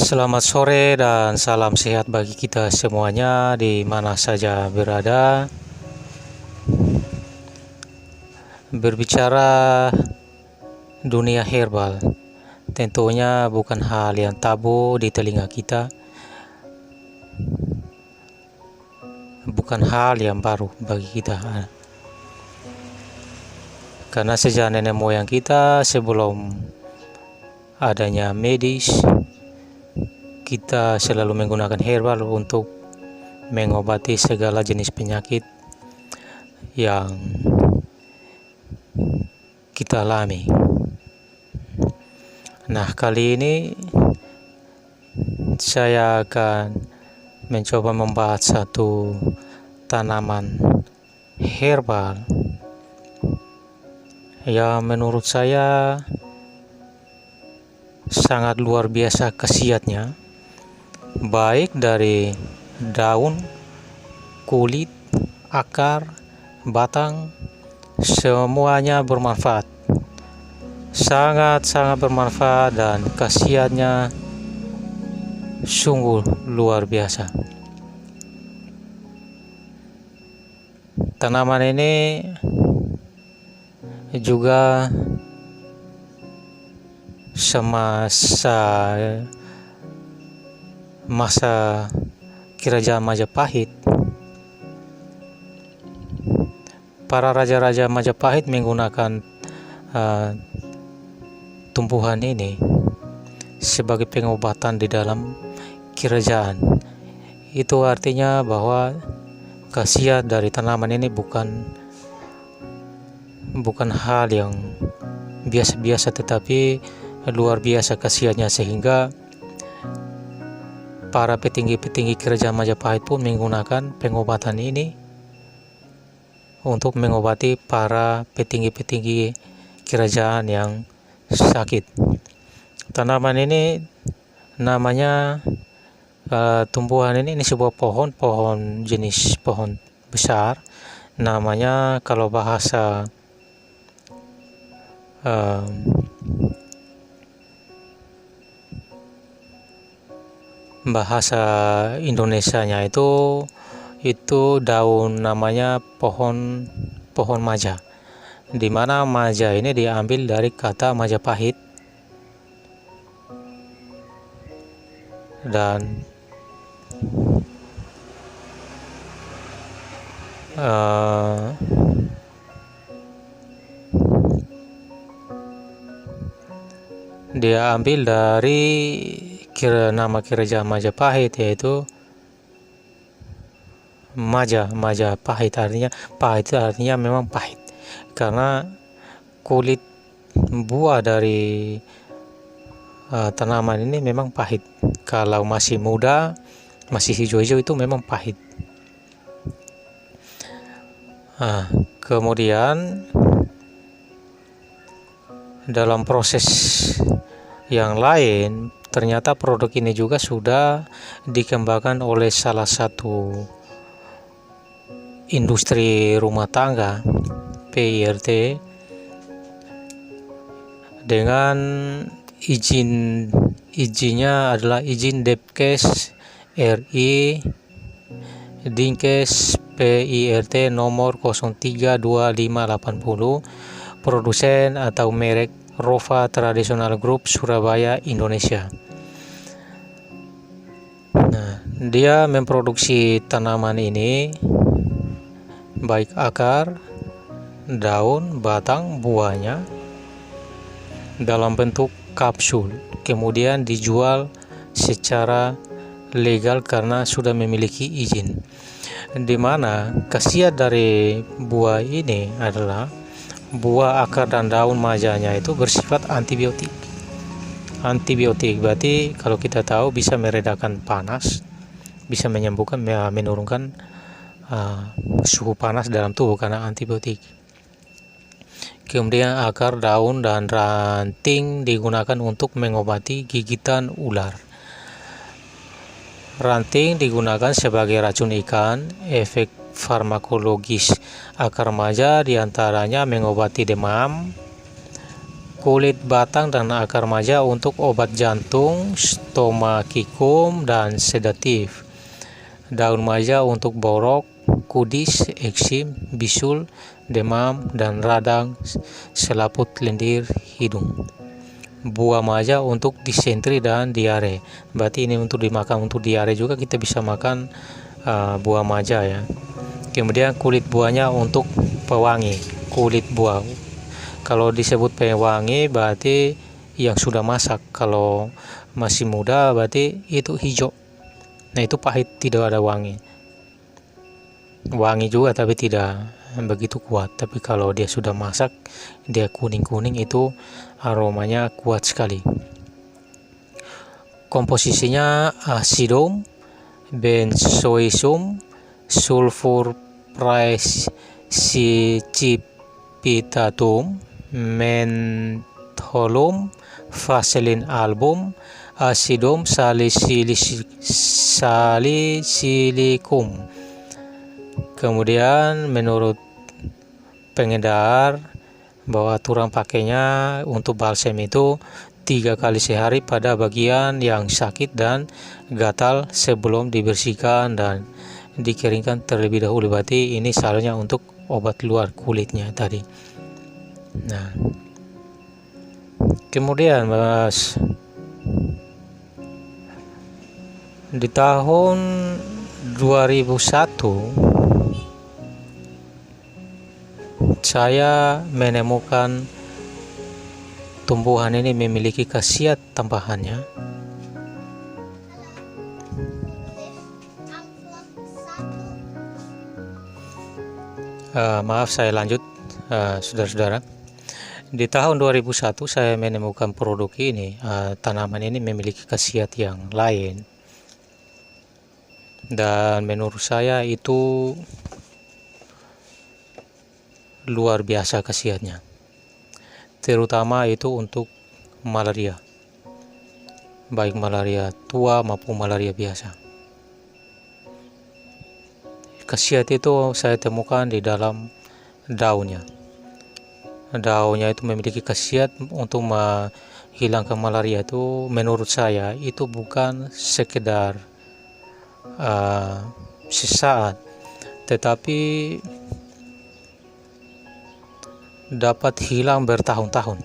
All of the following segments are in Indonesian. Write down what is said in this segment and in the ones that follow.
Selamat sore dan salam sehat bagi kita semuanya di mana saja berada. Berbicara dunia herbal tentunya bukan hal yang tabu di telinga kita, bukan hal yang baru bagi kita. Karena sejak nenek moyang kita sebelum adanya medis, kita selalu menggunakan herbal untuk mengobati segala jenis penyakit yang kita alami. Nah, kali ini saya akan mencoba membahas satu tanaman herbal yang menurut saya sangat luar biasa khasiatnya, baik dari daun, kulit, akar, batang, semuanya bermanfaat. Sangat-sangat bermanfaat dan khasiatnya sungguh luar biasa. Tanaman ini juga masa kerajaan Majapahit, para raja-raja Majapahit menggunakan tumbuhan ini sebagai pengobatan di dalam kerajaan. Itu artinya bahwa khasiat dari tanaman ini bukan hal yang biasa-biasa, tetapi luar biasa khasiatnya, sehingga para petinggi-petinggi kerajaan Majapahit pun menggunakan pengobatan ini untuk mengobati para petinggi-petinggi kerajaan yang sakit. Tanaman ini namanya tumbuhan ini sebuah pohon jenis pohon besar. Namanya kalau bahasa Indonesianya itu daun, namanya pohon maja, di mana maja ini diambil dari kata Majapahit, dan dia ambil dari nama kerajaan Majapahit, yaitu Majapahit. Artinya pahit, artinya memang pahit, karena kulit buah dari tanaman ini memang pahit. Kalau masih muda, masih hijau-hijau, itu memang pahit. Kemudian dalam proses yang lain, ternyata produk ini juga sudah dikembangkan oleh salah satu industri rumah tangga, PIRT, dengan izinnya adalah izin Depkes RI Dinkes PIRT nomor 032580, produsen atau merek Rova Traditional Group, Surabaya, Indonesia. Nah, dia memproduksi tanaman ini, baik akar, daun, batang, buahnya, dalam bentuk kapsul, kemudian dijual secara legal karena sudah memiliki izin. Di mana khasiat dari buah ini adalah buah, akar, dan daun majanya itu bersifat antibiotik. Berarti kalau kita tahu bisa meredakan panas, bisa menyembuhkan, menurunkan suhu panas dalam tubuh karena antibiotik. Kemudian akar, daun, dan ranting digunakan untuk mengobati gigitan ular. Ranting digunakan sebagai racun ikan. Efek farmakologis akar maja diantaranya mengobati demam, kulit batang dan akar maja untuk obat jantung, stomachikum, dan sedatif. Daun maja untuk borok, kudis, eksim, bisul, demam, dan radang selaput lendir hidung. Buah maja untuk disentri dan diare. Berarti ini untuk dimakan untuk diare juga, kita bisa makan buah maja ya. Kemudian kulit buahnya untuk pewangi. Kulit buah, kalau disebut pewangi berarti yang sudah masak. Kalau masih muda berarti itu hijau. Nah, itu pahit, tidak ada wangi. Wangi juga tapi tidak begitu kuat. Tapi kalau dia sudah masak, dia kuning-kuning, itu aromanya kuat sekali. Komposisinya asidum, benzoisum, sulfur precipitatum, mentholum, vaselin album, acidum salicylicum. Kemudian menurut pengedar bahwa aturan pakainya untuk balsam itu 3 kali sehari pada bagian yang sakit dan gatal sebelum dibersihkan dan dikeringkan terlebih dahulu. Berarti ini salahnya untuk obat luar kulitnya tadi. Nah, kemudian Mas, di tahun 2001 saya menemukan tumbuhan ini memiliki khasiat tambahannya. Maaf, saya lanjut, saudara-saudara. Di tahun 2001 saya menemukan produk ini. Tanaman ini memiliki khasiat yang lain, dan menurut saya itu luar biasa khasiatnya, terutama itu untuk malaria, baik malaria tua maupun malaria biasa. Khasiat itu saya temukan di dalam daunnya. Daunnya itu memiliki khasiat untuk menghilangkan malaria. Itu menurut saya itu bukan sekedar sesaat, tetapi dapat hilang bertahun-tahun,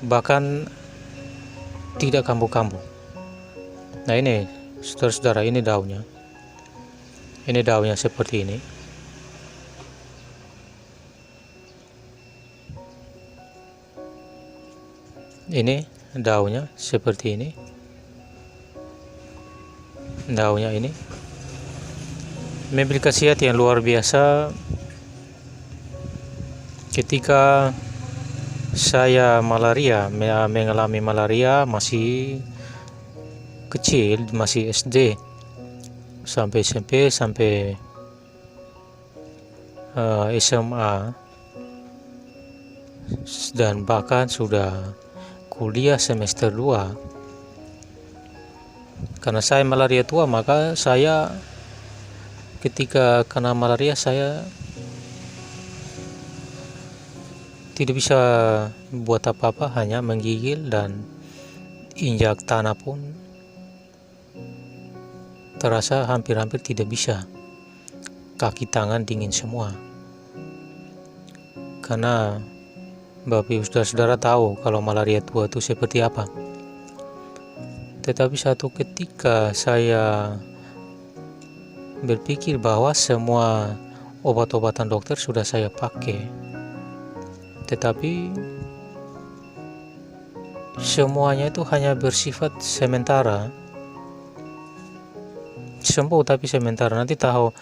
bahkan tidak kambuh-kambuh. Nah, ini saudara-saudara, ini daunnya. Ini daunnya seperti ini. Ini daunnya seperti ini. Daunnya ini memiliki khasiat yang luar biasa. Ketika saya mengalami malaria masih kecil, masih SD sampai SMP sampai SMA, dan bahkan sudah kuliah semester 2. Karena saya malaria tua, maka saya ketika kena malaria saya tidak bisa buat apa-apa, hanya menggigil dan injak tanah pun terasa hampir-hampir tidak bisa. Kaki tangan dingin semua. Karena Bapak Ibu saudara-saudara tahu kalau malaria tua itu seperti apa. Tetapi satu ketika saya berpikir bahwa semua obat-obatan dokter sudah saya pakai, tetapi semuanya itu hanya bersifat sementara, sembuh tapi sementara. Nanti tahu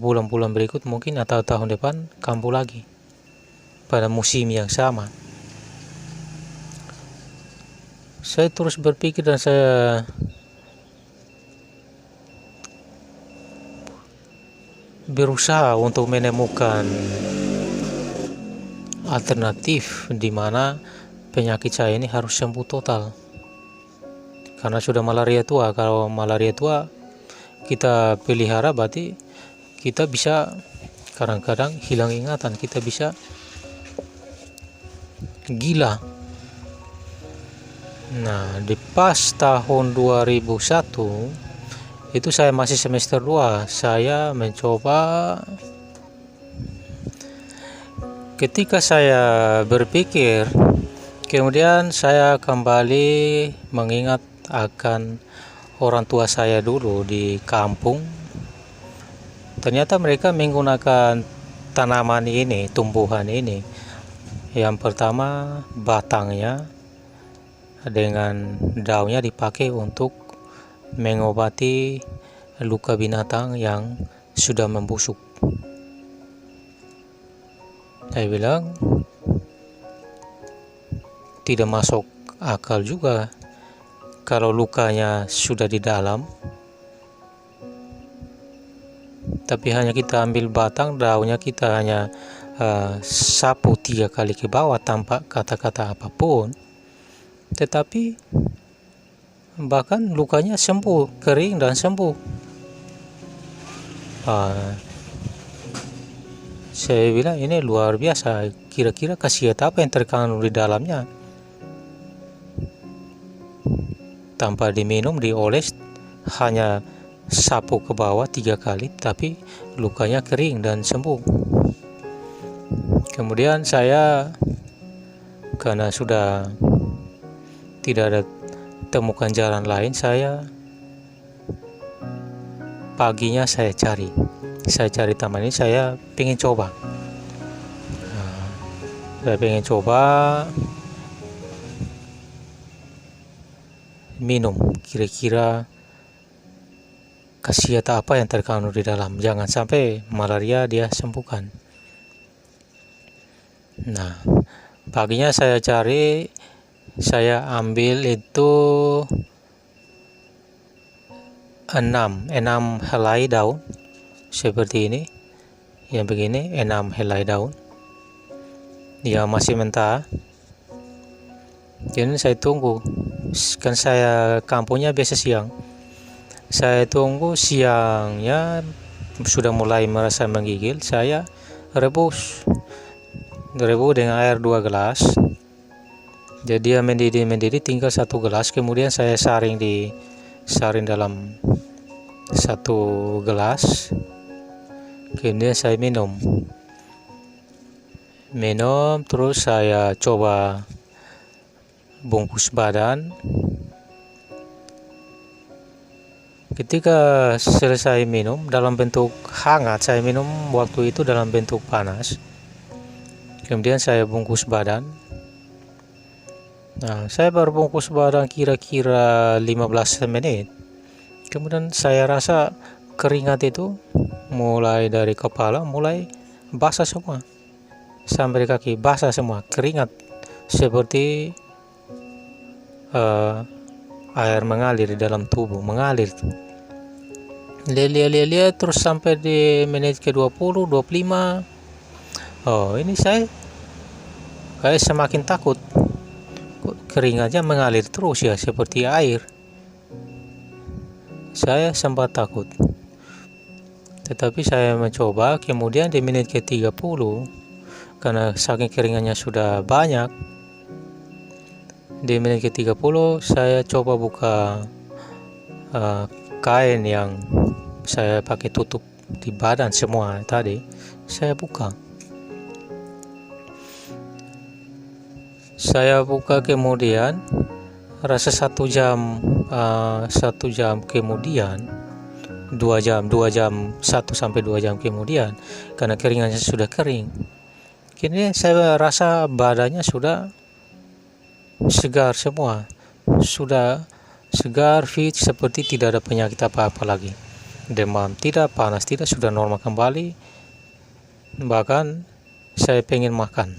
bulan-bulan berikut mungkin atau tahun depan kambuh lagi pada musim yang sama. Saya terus berpikir dan saya berusaha untuk menemukan alternatif di mana penyakit saya ini harus sembuh total. Karena sudah malaria tua. Kalau malaria tua kita pelihara, berarti kita bisa kadang-kadang hilang ingatan, kita bisa gila. Nah, di pas tahun 2001 itu saya masih semester 2, saya mencoba. Ketika saya berpikir, kemudian saya kembali mengingat akan orang tua saya dulu di kampung. Ternyata mereka menggunakan tanaman ini, tumbuhan ini. Yang pertama, batangnya dengan daunnya dipakai untuk mengobati luka binatang yang sudah membusuk. Saya bilang tidak masuk akal juga kalau lukanya sudah di dalam, tapi hanya kita ambil batang, daunnya kita hanya sapu 3 kali ke bawah tanpa kata-kata apapun, tetapi bahkan lukanya sembuh, kering dan sembuh. Saya bilang ini luar biasa, kira-kira khasiat apa yang terkandung di dalamnya. Tanpa diminum, dioles, hanya sapu ke bawah 3 kali, tapi lukanya kering dan sembuh. Kemudian saya, karena sudah tidak ada temukan jalan lain, paginya saya cari taman ini, saya pengen coba. Saya pengen coba minum, kira-kira khasiat apa yang terkandung di dalam, jangan sampai malaria dia sembuhkan. Nah, paginya saya cari, saya ambil itu 6 helai daun seperti ini, yang begini, 6 helai daun yang masih mentah. Jadi saya tunggu, kan saya kampungnya biasa siang, saya tunggu siangnya sudah mulai merasa menggigil, saya rebus dengan air 2 gelas. Jadi dia mendidih, tinggal 1 gelas. Kemudian saya saring dalam 1 gelas. Kemudian saya minum, terus saya coba bungkus badan. Ketika selesai minum dalam bentuk hangat, saya minum waktu itu dalam bentuk panas. Kemudian saya bungkus badan. Nah, saya baru bungkus badan kira-kira 15 menit. Kemudian saya rasa keringat itu mulai dari kepala mulai basah semua, sampai kaki basah semua, keringat seperti air mengalir di dalam tubuh, mengalir. Lihat terus sampai di menit ke-20, 25. Ini saya kayak semakin takut. Keringatnya mengalir terus ya, seperti air. Saya sempat takut. Tetapi saya mencoba, kemudian di menit ke-30, karena saking keringatnya sudah banyak, di menit ke-30 saya coba buka kain yang saya pakai tutup di badan semua tadi. Saya buka. Kemudian rasa 1 jam kemudian, 2 jam 1 sampai 2 jam kemudian, karena keringatnya sudah kering, kemudian saya rasa badannya sudah segar semua, sudah segar, fit, seperti tidak ada penyakit apa-apa lagi. Demam tidak, panas tidak, sudah normal kembali. Bahkan saya pengen makan,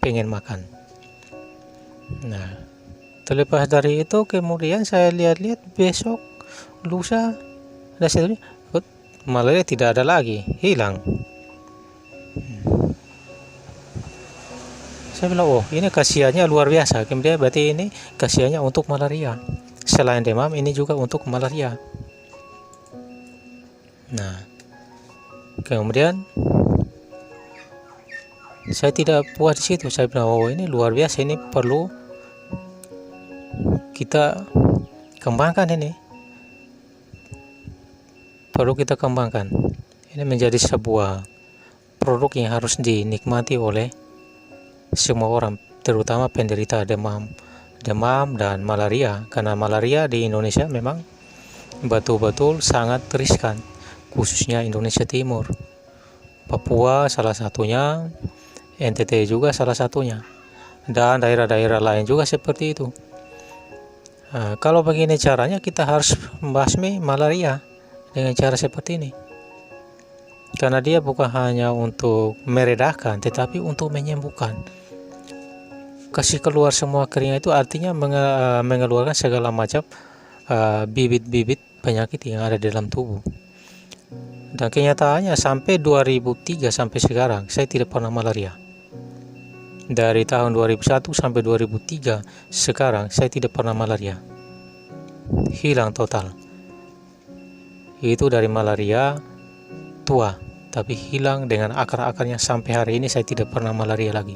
pengen makan. Nah, terlepas dari itu, kemudian saya lihat-lihat besok, lusa, malaria tidak ada lagi, hilang. Saya bilang, ini khasiatnya luar biasa. Kemudian berarti ini khasiatnya untuk malaria. Selain demam, ini juga untuk malaria. Nah, kemudian Saya tidak puas di situ. Saya bilang, oh ini luar biasa, ini perlu kita kembangkan ini. Perlu kita kembangkan. Ini menjadi sebuah produk yang harus dinikmati oleh semua orang, terutama penderita demam dan malaria. Karena malaria di Indonesia memang betul-betul sangat riskan, khususnya Indonesia Timur. Papua salah satunya, NTT juga salah satunya, dan daerah-daerah lain juga seperti itu. Kalau begini caranya, kita harus membasmi malaria dengan cara seperti ini, karena dia bukan hanya untuk meredakan, tetapi untuk menyembuhkan. Kasih keluar semua keringat itu artinya mengeluarkan segala macam bibit-bibit penyakit yang ada di dalam tubuh. Dan kenyataannya sampai 2003 sampai sekarang saya tidak pernah malaria. Dari tahun 2001 sampai 2003 sekarang saya tidak pernah malaria. Hilang total. Itu dari malaria tua, tapi hilang dengan akar-akarnya. Sampai hari ini saya tidak pernah malaria lagi.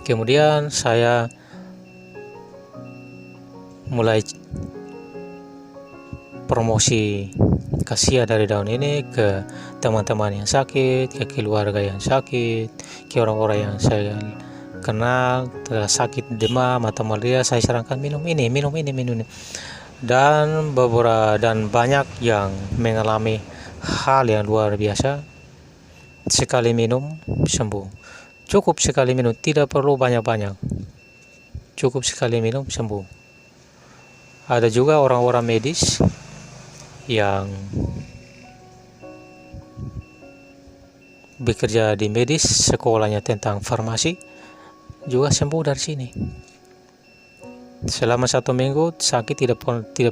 Kemudian saya mulai promosi khasiat dari daun ini ke teman-teman yang sakit, ke keluarga yang sakit, ke orang-orang yang saya kenal telah sakit demam atau malaria. Saya sarankan minum ini. Dan banyak yang mengalami hal yang luar biasa. Sekali minum sembuh. Cukup sekali minum, tidak perlu banyak-banyak. Cukup sekali minum sembuh. Ada juga orang-orang medis yang bekerja di medis, sekolahnya tentang farmasi, juga sembuh dari sini. Selama 1 minggu sakit, tidak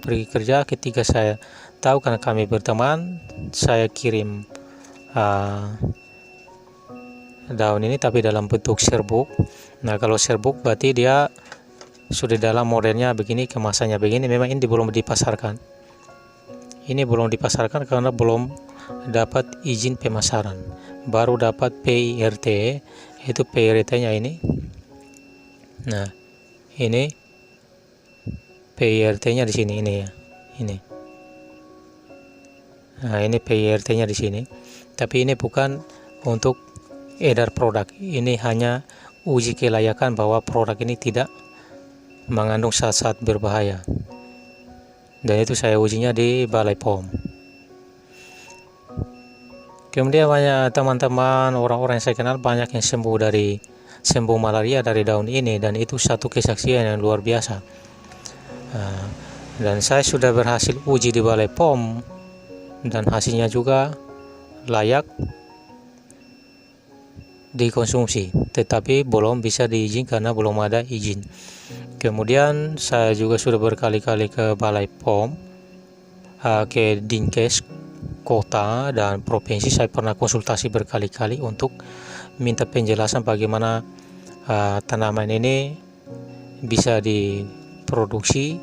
pergi kerja. Ketika saya tahu, karena kami berteman, saya kirim daun ini tapi dalam bentuk serbuk. Nah, kalau serbuk berarti dia sudah dalam modelnya begini, kemasannya begini. Memang ini belum dipasarkan. Ini belum dipasarkan karena belum dapat izin pemasaran. Baru dapat PIRT, itu PIRT-nya ini. Nah, ini PIRT-nya di sini, ini ya. Ini. Nah, ini PIRT-nya di sini. Tapi ini bukan untuk edar produk. Ini hanya uji kelayakan bahwa produk ini tidak mengandung zat-zat berbahaya. Dan itu saya ujinya di Balai POM. Kemudian banyak teman-teman, orang-orang yang saya kenal, banyak yang sembuh malaria dari daun ini, dan itu satu kesaksian yang luar biasa. Dan saya sudah berhasil uji di Balai POM, dan hasilnya juga layak dikonsumsi, tetapi belum bisa diizinkan karena belum ada izin. Kemudian saya juga sudah berkali-kali ke Balai POM, ke Dinkes kota dan provinsi. Saya pernah konsultasi berkali-kali untuk minta penjelasan bagaimana tanaman ini bisa diproduksi,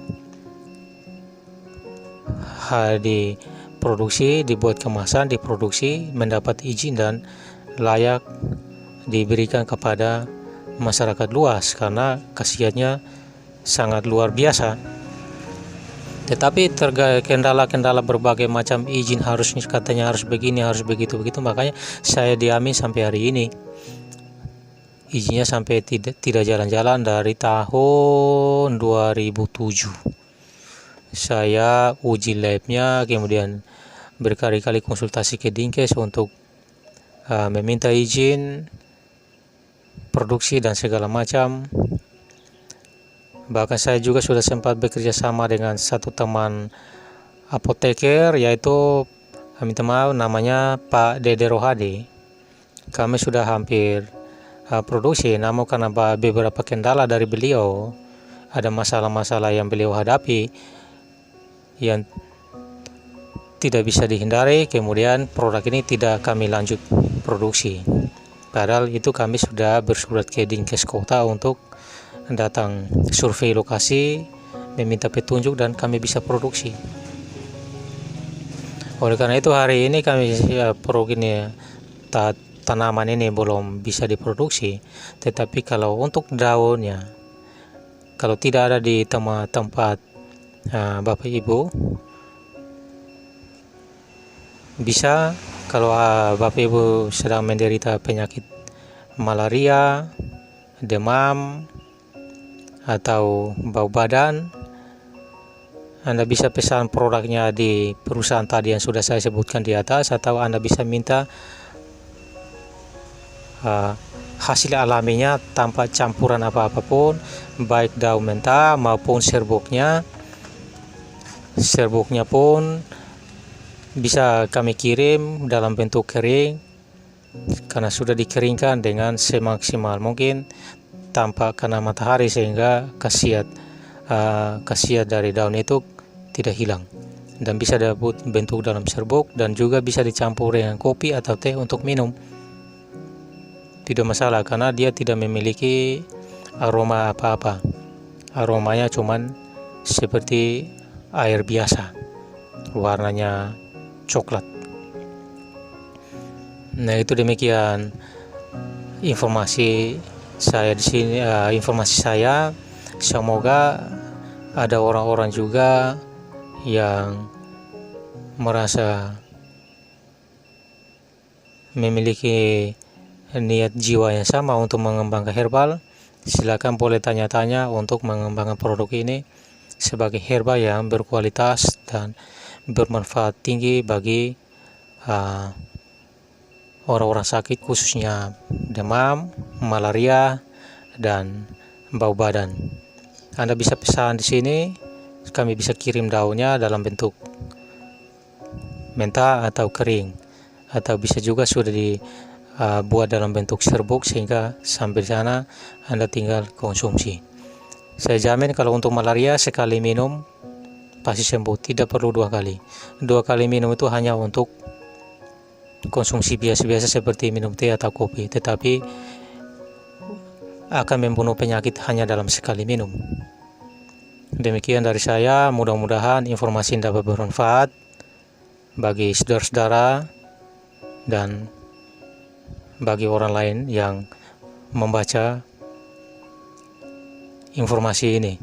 dibuat kemasan, diproduksi, mendapat izin dan layak diberikan kepada masyarakat luas, karena khasiatnya sangat luar biasa. Tetapi kendala-kendala berbagai macam izin, katanya harus begini, harus begitu, makanya saya diamin sampai hari ini. Izinnya sampai tidak jalan-jalan dari tahun 2007. Saya uji labnya, kemudian berkali-kali konsultasi ke Dinkes untuk meminta izin produksi dan segala macam. Bahkan saya juga sudah sempat bekerja sama dengan satu teman apoteker, yaitu minta maaf, namanya Pak Dede Rohadi. Kami sudah hampir produksi, namun karena beberapa kendala dari beliau, ada masalah-masalah yang beliau hadapi yang tidak bisa dihindari, kemudian produk ini tidak kami lanjut produksi. Padahal itu kami sudah bersurat ke Dinkes kota untuk datang survei lokasi, meminta petunjuk, dan kami bisa produksi. Oleh karena itu hari ini kami produk ini tanaman ini belum bisa diproduksi, tetapi kalau untuk daunnya, kalau tidak ada di tempat Bapak Ibu, bisa kalau Bapak Ibu sedang menderita penyakit malaria, demam, atau bau badan, Anda bisa pesan produknya di perusahaan tadi yang sudah saya sebutkan di atas, atau Anda bisa minta hasil alaminya tanpa campuran apapun, baik daun mentah maupun serbuknya. Serbuknya pun bisa kami kirim dalam bentuk kering, karena sudah dikeringkan dengan semaksimal mungkin tanpa kena matahari, sehingga khasiat dari daun itu tidak hilang, dan bisa dapat bentuk dalam serbuk, dan juga bisa dicampur dengan kopi atau teh untuk minum. Tidak masalah, karena dia tidak memiliki aroma apa-apa. Aromanya cuman seperti air biasa, warnanya coklat. Nah, itu demikian informasi saya di sini. Informasi saya, semoga ada orang-orang juga yang merasa memiliki niat jiwa yang sama untuk mengembangkan herbal. Silakan boleh tanya-tanya untuk mengembangkan produk ini sebagai herbal yang berkualitas dan bermanfaat tinggi bagi orang-orang sakit, khususnya demam, malaria, dan bau badan. Anda bisa pesan di sini, kami bisa kirim daunnya dalam bentuk mentah atau kering, atau bisa juga sudah dibuat dalam bentuk serbuk, sehingga sampai sana Anda tinggal konsumsi. Saya jamin kalau untuk malaria sekali minum pasti sembuh, tidak perlu 2 kali. 2 kali minum itu hanya untuk konsumsi biasa-biasa seperti minum teh atau kopi, tetapi akan membunuh penyakit hanya dalam sekali minum. Demikian dari saya, mudah-mudahan informasi ini dapat bermanfaat bagi saudara-saudara dan bagi orang lain yang membaca informasi ini.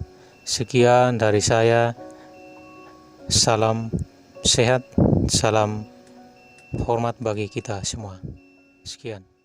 Sekian dari saya, salam sehat, salam hormat bagi kita semua. Sekian.